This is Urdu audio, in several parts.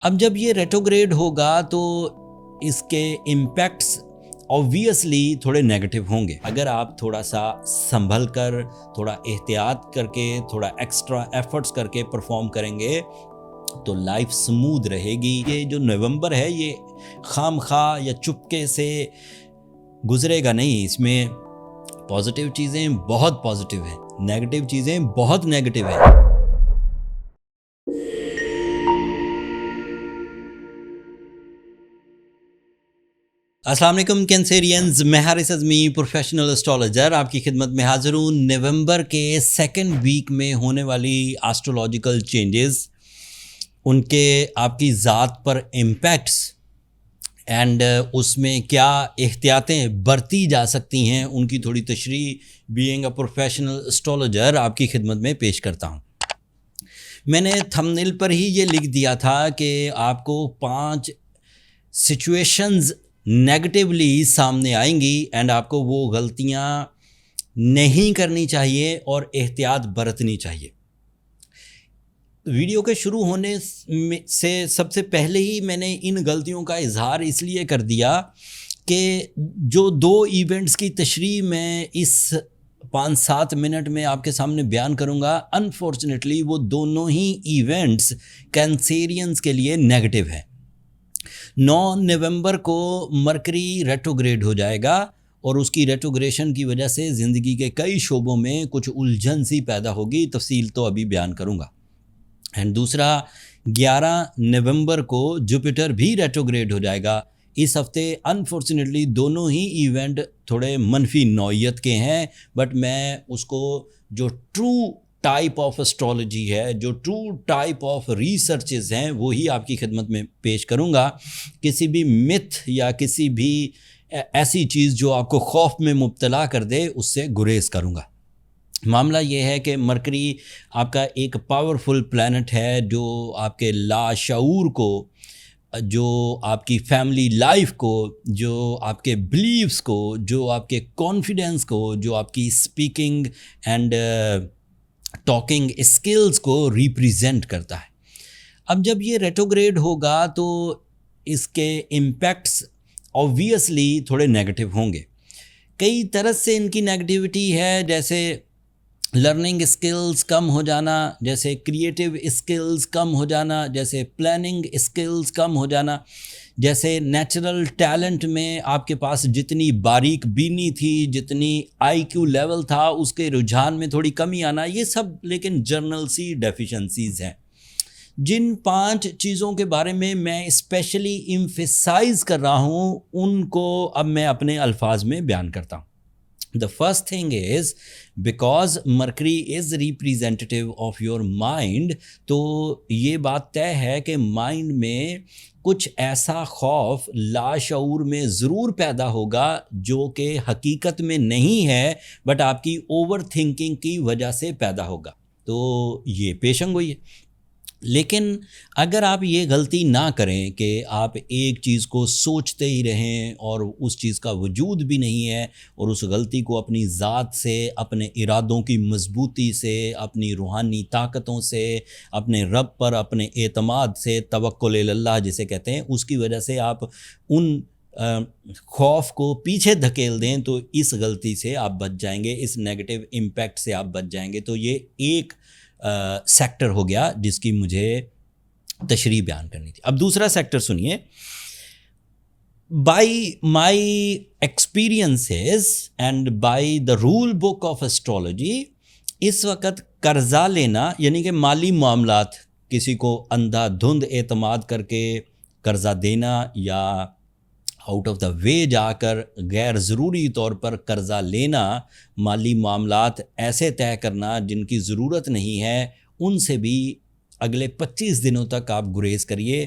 اب جب یہ ریٹروگریڈ ہوگا تو اس کے امپیکٹس آبویسلی تھوڑے نیگیٹو ہوں گے. اگر آپ تھوڑا سا سنبھل کر، تھوڑا احتیاط کر کے، تھوڑا ایکسٹرا ایفرٹس کر کے پرفارم کریں گے تو لائف سموتھ رہے گی. یہ جو نومبر ہے یہ خام خواہ یا چپکے سے گزرے گا نہیں. اس میں پازیٹیو چیزیں بہت پازیٹیو ہیں، نیگیٹو چیزیں بہت نیگیٹو ہیں. السلام علیکم کینسیرینز، میں حارث اعظمی پروفیشنل اسٹرالوجر آپ کی خدمت میں حاضر ہوں. نومبر کے سیکنڈ ویک میں ہونے والی ایسٹرولوجیکل چینجز، ان کے آپ کی ذات پر امپیکٹس اینڈ اس میں کیا احتیاطیں برتی جا سکتی ہیں، ان کی تھوڑی تشریح بینگ اے پروفیشنل اسٹرالوجر آپ کی خدمت میں پیش کرتا ہوں. میں نے تھمبنیل پر ہی یہ لکھ دیا تھا کہ آپ کو 5 سچویشنز نیگیٹیولی سامنے آئیں گی اینڈ آپ کو وہ غلطیاں نہیں کرنی چاہیے اور احتیاط برتنی چاہیے. ویڈیو کے شروع ہونے سے سب سے پہلے ہی میں نے ان غلطیوں کا اظہار اس لیے کر دیا کہ جو 2 ایونٹس کی تشریح میں اس 5-7 منٹ میں آپ کے سامنے بیان کروں گا، انفارچونیٹلی وہ دونوں ہی ایونٹس کینسیرینز کے لیے نیگیٹو ہیں. 9 نومبر کو مرکری ریٹروگریڈ ہو جائے گا اور اس کی ریٹروگریشن کی وجہ سے زندگی کے کئی شعبوں میں کچھ الجھن سی پیدا ہوگی. تفصیل تو ابھی بیان کروں گا. اینڈ دوسرا 11 نومبر کو جوپیٹر بھی ریٹروگریڈ ہو جائے گا. اس ہفتے انفارچونیٹلی دونوں ہی ایونٹ تھوڑے منفی نوعیت کے ہیں، بٹ میں اس کو جو ٹرو ٹائپ آف اسٹرالوجی ہے، جو ٹرو ٹائپ آف ریسرچز ہیں، وہی آپ کی خدمت میں پیش کروں گا. کسی بھی متھ یا کسی بھی ایسی چیز جو آپ کو خوف میں مبتلا کر دے اس سے گریز کروں گا. معاملہ یہ ہے کہ مرکری آپ کا ایک پاورفل پلانٹ ہے جو آپ کے لاشعور کو، جو آپ کی فیملی لائف کو، جو آپ کے بلیفز کو، جو آپ کے کانفیڈنس کو، جو آپ کی اسپیکنگ اینڈ ٹاکنگ اسکلز کو ریپریزنٹ کرتا ہے. اب جب یہ ریٹروگریڈ ہوگا تو اس کے امپیکٹس آبویسلی تھوڑے نیگیٹو ہوں گے. کئی طرح سے ان کی نیگیٹیوٹی ہے، جیسے لرننگ اسکلز کم ہو جانا، جیسے کریٹیو اسکلز کم ہو جانا، جیسے پلاننگ اسکلز کم ہو جانا، جیسے نیچرل ٹیلنٹ میں آپ کے پاس جتنی باریک بینی تھی، جتنی آئی کیو لیول تھا، اس کے رجحان میں تھوڑی کمی آنا. یہ سب لیکن جرنل سی ڈیفیشنسیز ہیں. جن 5 چیزوں کے بارے میں میں اسپیشلی ایمفیسائز کر رہا ہوں ان کو اب میں اپنے الفاظ میں بیان کرتا ہوں. The first thing is, because Mercury is representative of your mind, تو یہ بات طے ہے کہ مائنڈ میں کچھ ایسا خوف لاشعور میں ضرور پیدا ہوگا جو کہ حقیقت میں نہیں ہے، بٹ آپ کی اوور تھنکنگ کی وجہ سے پیدا ہوگا. تو یہ پیشن گوئی ہے. لیکن اگر آپ یہ غلطی نہ کریں کہ آپ ایک چیز کو سوچتے ہی رہیں اور اس چیز کا وجود بھی نہیں ہے، اور اس غلطی کو اپنی ذات سے، اپنے ارادوں کی مضبوطی سے، اپنی روحانی طاقتوں سے، اپنے رب پر اپنے اعتماد سے، توکل اللہ جسے کہتے ہیں، اس کی وجہ سے آپ ان خوف کو پیچھے دھکیل دیں تو اس غلطی سے آپ بچ جائیں گے، اس نیگیٹو امپیکٹ سے آپ بچ جائیں گے. تو یہ ایک سیکٹر ہو گیا جس کی مجھے تشریح بیان کرنی تھی. اب دوسرا سیکٹر سنیے. By my experiences and by the rule book of astrology, اس وقت قرضہ لینا یعنی کہ مالی معاملات، کسی کو اندھا دھند اعتماد کر کے قرضہ دینا یا آؤٹ آف دا وے جا کر غیر ضروری طور پر قرضہ لینا، مالی معاملات ایسے طے کرنا جن کی ضرورت نہیں ہے، ان سے بھی اگلے 25 دنوں تک آپ گریز کریے.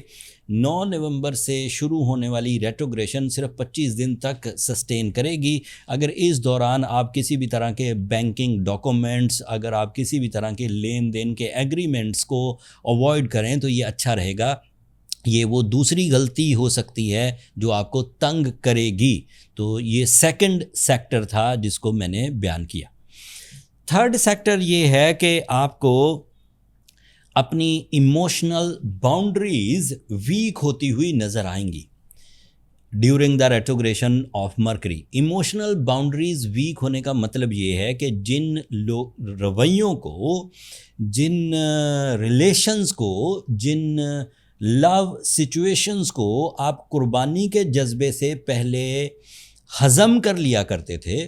9 نومبر سے شروع ہونے والی ریٹروگریشن صرف 25 دن تک سسٹین کرے گی. اگر اس دوران آپ کسی بھی طرح کے بینکنگ ڈاکومنٹس، اگر آپ کسی بھی طرح کے لین دین کے ایگریمنٹس کو اوائڈ کریں تو یہ اچھا رہے گا. یہ وہ دوسری غلطی ہو سکتی ہے جو آپ کو تنگ کرے گی. تو یہ سیکنڈ سیکٹر تھا جس کو میں نے بیان کیا. تھرڈ سیکٹر یہ ہے کہ آپ کو اپنی ایموشنل باؤنڈریز ویک ہوتی ہوئی نظر آئیں گی during the retrogression of Mercury. Emotional boundaries weak ہونے کا مطلب یہ ہے کہ جن رویوں کو، جن ریلیشنز کو، جن لو سچویشنز کو آپ قربانی کے جذبے سے پہلے ہضم کر لیا کرتے تھے،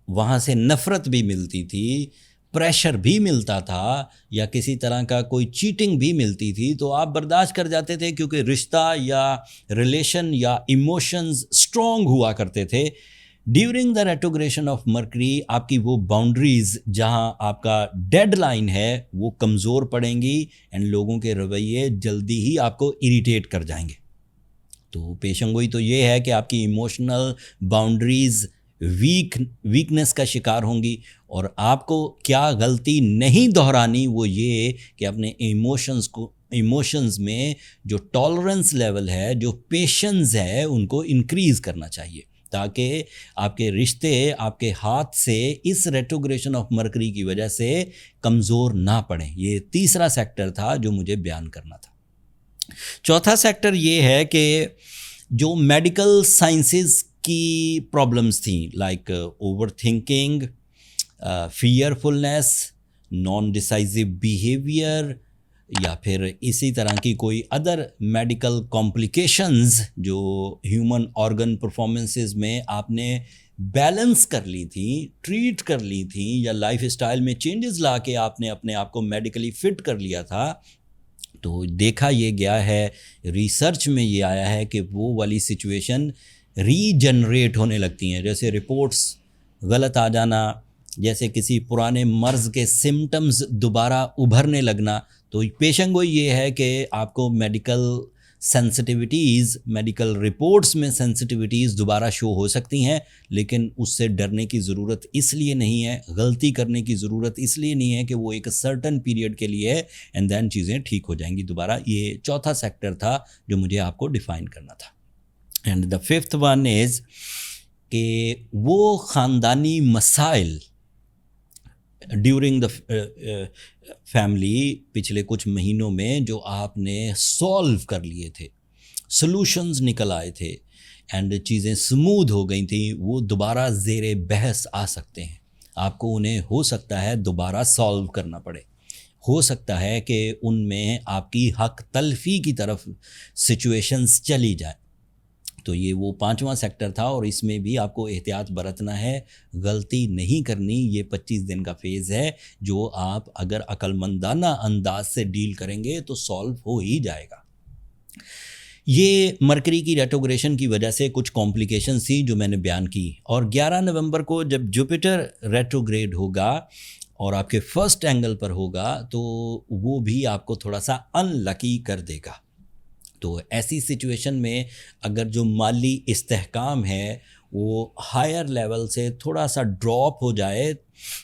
وہاں سے نفرت بھی ملتی تھی، پریشر بھی ملتا تھا، یا کسی طرح کا کوئی چیٹنگ بھی ملتی تھی، تو آپ برداشت کر جاتے تھے کیونکہ رشتہ یا ریلیشن یا ایموشنز اسٹرانگ ہوا کرتے تھے. During the retrogression of mercury آپ کی وہ باؤنڈریز جہاں آپ کا ڈیڈ لائن ہے وہ کمزور پڑیں گی، اینڈ لوگوں کے رویے جلدی ہی آپ کو اریٹیٹ کر جائیں گے. تو پیشن گوئی تو یہ ہے کہ آپ کی ایموشنل باؤنڈریز ویکنس کا شکار ہوں گی، اور آپ کو کیا غلطی نہیں دہرانی وہ یہ کہ اپنے ایموشنز میں جو ٹالرنس لیول ہے، جو پیشنز ہے، ان کو انکریز کرنا چاہیے تاکہ آپ کے رشتے آپ کے ہاتھ سے اس ریٹروگریشن آف مرکری کی وجہ سے کمزور نہ پڑیں. یہ تیسرا سیکٹر تھا جو مجھے بیان کرنا تھا. چوتھا سیکٹر یہ ہے کہ جو میڈیکل سائنسز کی پرابلمز تھیں، like over thinking, fearfulness, non decisive behaviour, یا پھر اسی طرح کی کوئی ادر میڈیکل کمپلیکیشنز جو ہیومن آرگن پرفارمنسز میں آپ نے بیلنس کر لی تھیں، ٹریٹ کر لی تھیں، یا لائف اسٹائل میں چینجز لا کے آپ نے اپنے آپ کو میڈیکلی فٹ کر لیا تھا، تو دیکھا یہ گیا ہے، ریسرچ میں یہ آیا ہے کہ وہ والی سچویشن ری جنریٹ ہونے لگتی ہیں. جیسے رپورٹس غلط آ جانا، جیسے کسی پرانے مرض کے سمٹمز دوبارہ ابھرنے لگنا. تو پیشن گوئی یہ ہے کہ آپ کو میڈیکل سینسٹیوٹیز، میڈیکل رپورٹس میں سینسٹیوٹیز دوبارہ شو ہو سکتی ہیں، لیکن اس سے ڈرنے کی ضرورت اس لیے نہیں ہے، غلطی کرنے کی ضرورت اس لیے نہیں ہے کہ وہ ایک سرٹن پیریڈ کے لیے ہے، اینڈ دین چیزیں ٹھیک ہو جائیں گی دوبارہ. یہ چوتھا سیکٹر تھا جو مجھے آپ کو ڈیفائن کرنا تھا. And the fifth one is کہ وہ خاندانی مسائل ڈیورنگ دا فیملی پچھلے کچھ مہینوں میں جو آپ نے سولو کر لیے تھے، سلوشنز نکل آئے تھے، اینڈ چیزیں سمودھ ہو گئی تھیں، وہ دوبارہ زیر بحث آ سکتے ہیں. آپ کو انہیں ہو سکتا ہے دوبارہ سولو کرنا پڑے، ہو سکتا ہے کہ ان میں آپ کی حق تلفی کی طرف سچویشنز چلی جائیں. تو یہ وہ پانچواں سیکٹر تھا، اور اس میں بھی آپ کو احتیاط برتنا ہے، غلطی نہیں کرنی. یہ 25 دن کا فیز ہے جو آپ اگر عقل مندانہ انداز سے ڈیل کریں گے تو سولو ہو ہی جائے گا. یہ مرکری کی ریٹروگریشن کی وجہ سے کچھ کمپلیکیشنز تھی جو میں نے بیان کی، اور 11 نومبر کو جب جوپیٹر ریٹروگریڈ ہوگا اور آپ کے فرسٹ اینگل پر ہوگا تو وہ بھی آپ کو تھوڑا سا ان لکی کر دے گا. تو ایسی سچویشن میں اگر جو مالی استحکام ہے وہ ہائر لیول سے تھوڑا سا ڈراپ ہو جائے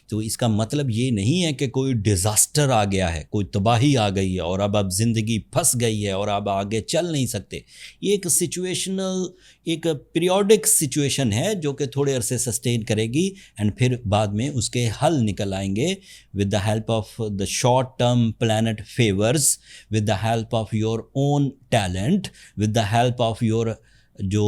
تو اس کا مطلب یہ نہیں ہے کہ کوئی ڈیزاسٹر آ گیا ہے، کوئی تباہی آ گئی ہے اور اب زندگی پھنس گئی ہے اور اب آگے چل نہیں سکتے. یہ ایک سچویشنل، ایک پیریوڈک سچویشن ہے جو کہ تھوڑے عرصے سسٹین کرے گی، اینڈ پھر بعد میں اس کے حل نکل آئیں گے with the help of the short term plant favours, with the help of your own talent, with the help of your جو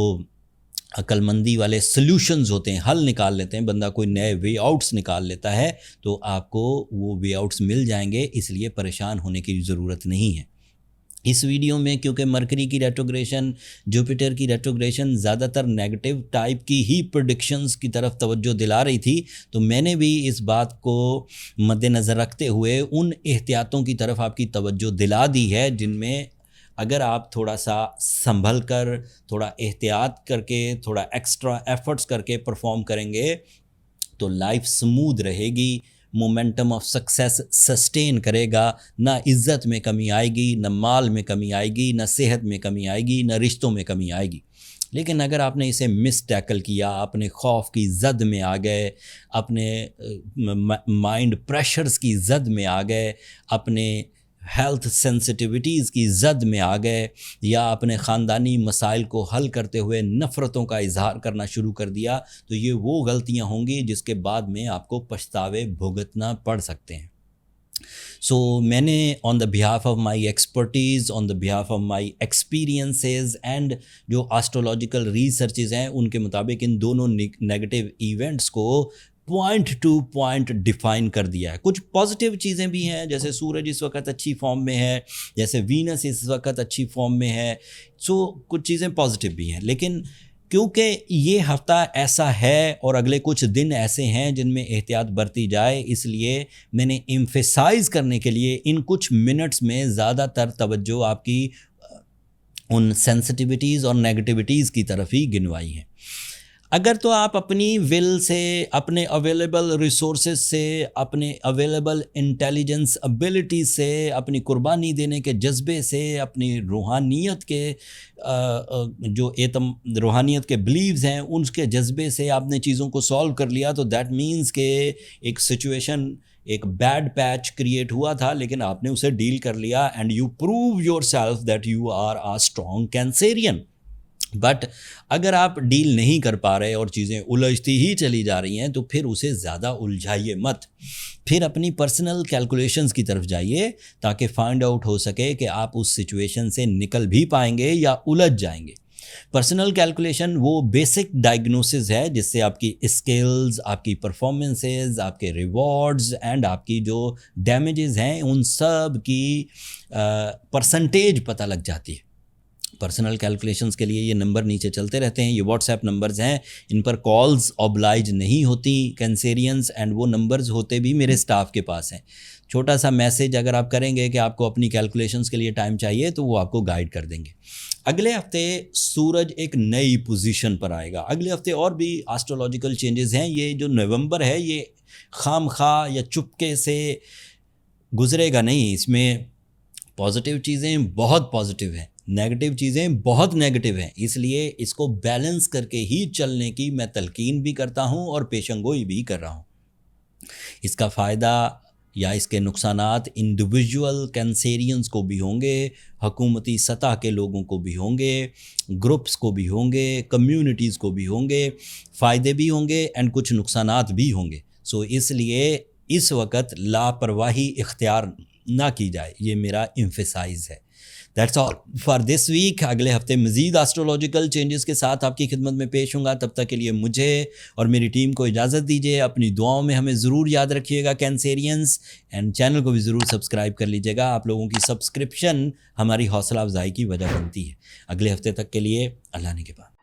عقل مندی والے سلیوشنز ہوتے ہیں، حل نکال لیتے ہیں بندہ، کوئی نئے وے آؤٹس نکال لیتا ہے تو آپ کو وہ وے آؤٹس مل جائیں گے. اس لیے پریشان ہونے کی ضرورت نہیں ہے. اس ویڈیو میں کیونکہ مرکری کی ریٹروگریشن، جوپیٹر کی ریٹروگریشن زیادہ تر نیگیٹو ٹائپ کی ہی پریڈکشنز کی طرف توجہ دلا رہی تھی، تو میں نے بھی اس بات کو مد نظر رکھتے ہوئے ان احتیاطوں کی طرف آپ کی توجہ دلا دی ہے جن میں اگر آپ تھوڑا سا سنبھل کر، تھوڑا احتیاط کر کے، تھوڑا ایکسٹرا ایفرٹس کر کے پرفارم کریں گے تو لائف سمودھ رہے گی، مومنٹم آف سکسیس سسٹین کرے گا، نہ عزت میں کمی آئے گی، نہ مال میں کمی آئے گی، نہ صحت میں کمی آئے گی، نہ رشتوں میں کمی آئے گی. لیکن اگر آپ نے اسے مس ٹیکل کیا، اپنے خوف کی زد میں آ گئے، اپنے مائنڈ پریشرز کی زد میں آ گئے، اپنے ہیلتھ سینسٹیوٹیز کی زد میں آ گئے، یا اپنے خاندانی مسائل کو حل کرتے ہوئے نفرتوں کا اظہار کرنا شروع کر دیا، تو یہ وہ غلطیاں ہوں گی جس کے بعد میں آپ کو پچھتاوے بھگتنا پڑ سکتے ہیں. سو میں نے on the behalf of my expertise, on the behalf of my experiences and جو آسٹرولوجیکل ریسرچز ہیں ان کے مطابق ان دونوں نیگیٹو ایونٹس کو پوائنٹ ٹو پوائنٹ ڈیفائن کر دیا ہے. کچھ پازیٹیو چیزیں بھی ہیں، جیسے سورج اس وقت اچھی فارم میں ہے، جیسے وینس اس وقت اچھی فارم میں ہے. سو کچھ چیزیں پازیٹیو بھی ہیں، لیکن کیونکہ یہ ہفتہ ایسا ہے اور اگلے کچھ دن ایسے ہیں جن میں احتیاط برتی جائے، اس لیے میں نے ایمفیسائز کرنے کے لیے ان کچھ منٹس میں زیادہ تر توجہ آپ کی ان سینسٹیوٹیز اور نیگیٹیوٹیز کی طرف ہی گنوائی ہیں. اگر تو آپ اپنی ول سے، اپنے اویلیبل ریسورسز سے، اپنے اویلیبل انٹیلیجنس ابیلٹی سے، اپنی قربانی دینے کے جذبے سے، اپنی روحانیت کے جو روحانیت کے بلیوز ہیں ان کے جذبے سے آپ نے چیزوں کو سالو کر لیا، تو دیٹ مینس کہ ایک سچویشن، ایک بیڈ پیچ کریٹ ہوا تھا، لیکن آپ نے اسے ڈیل کر لیا and you prove yourself that you are a strong Cancerian. But اگر آپ ڈیل نہیں کر پا رہے اور چیزیں الجھتی ہی چلی جا رہی ہیں تو پھر اسے زیادہ الجھائیے مت، پھر اپنی پرسنل کیلکولیشنز کی طرف جائیے تاکہ فائنڈ آؤٹ ہو سکے کہ آپ اس سچویشن سے نکل بھی پائیں گے یا الجھ جائیں گے. پرسنل کیلکولیشن وہ بیسک ڈائگنوسز ہے جس سے آپ کی اسکلز، آپ کی پرفارمنسز، آپ کے ریوارڈز اینڈ آپ کی جو ڈیمیجز ہیں ان سب کی پرسنٹیج پتہ لگ جاتی ہے. پرسنل کیلکولیشنز کے لیے یہ نمبر نیچے چلتے رہتے ہیں، یہ واٹس ایپ نمبرز ہیں، ان پر کالز اوبلائج نہیں ہوتی کینسیرینز، اینڈ وہ نمبرز ہوتے بھی میرے سٹاف کے پاس ہیں. چھوٹا سا میسیج اگر آپ کریں گے کہ آپ کو اپنی کیلکولیشنز کے لیے ٹائم چاہیے تو وہ آپ کو گائیڈ کر دیں گے. اگلے ہفتے سورج ایک نئی پوزیشن پر آئے گا. اگلے ہفتے اور بھی آسٹرولوجیکل چینجز ہیں. یہ جو نومبر ہے یہ خام خواہ یا چپکے سے گزرے گا نہیں، اس میں پازیٹیو چیزیں بہت پازیٹیو ہیں، نیگیٹو چیزیں بہت نیگیٹو ہیں. اس لیے اس کو بیلنس کر کے ہی چلنے کی میں تلقین بھی کرتا ہوں اور پیشن گوئی بھی کر رہا ہوں. اس کا فائدہ یا اس کے نقصانات انڈیویجول کینسیرینز کو بھی ہوں گے، حکومتی سطح کے لوگوں کو بھی ہوں گے، گروپس کو بھی ہوں گے، کمیونٹیز کو بھی ہوں گے. فائدے بھی ہوں گے اینڈ کچھ نقصانات بھی ہوں گے. سو اس لیے اس وقت لاپرواہی اختیار نہ کی جائے، یہ میرا ایمفیسائز ہے. That's all for this week. اگلے ہفتے مزید آسٹرولوجیکل چینجز کے ساتھ آپ کی خدمت میں پیش ہوں گا. تب تک کے لیے مجھے اور میری ٹیم کو اجازت دیجیے. اپنی دعاؤں میں ہمیں ضرور یاد رکھیے گا کینسیرینز، اینڈ چینل کو بھی ضرور سبسکرائب کر لیجیے گا. آپ لوگوں کی سبسکرپشن ہماری حوصلہ افزائی کی وجہ بنتی ہے. اگلے ہفتے تک کے لیے اللہ نے کے بعد.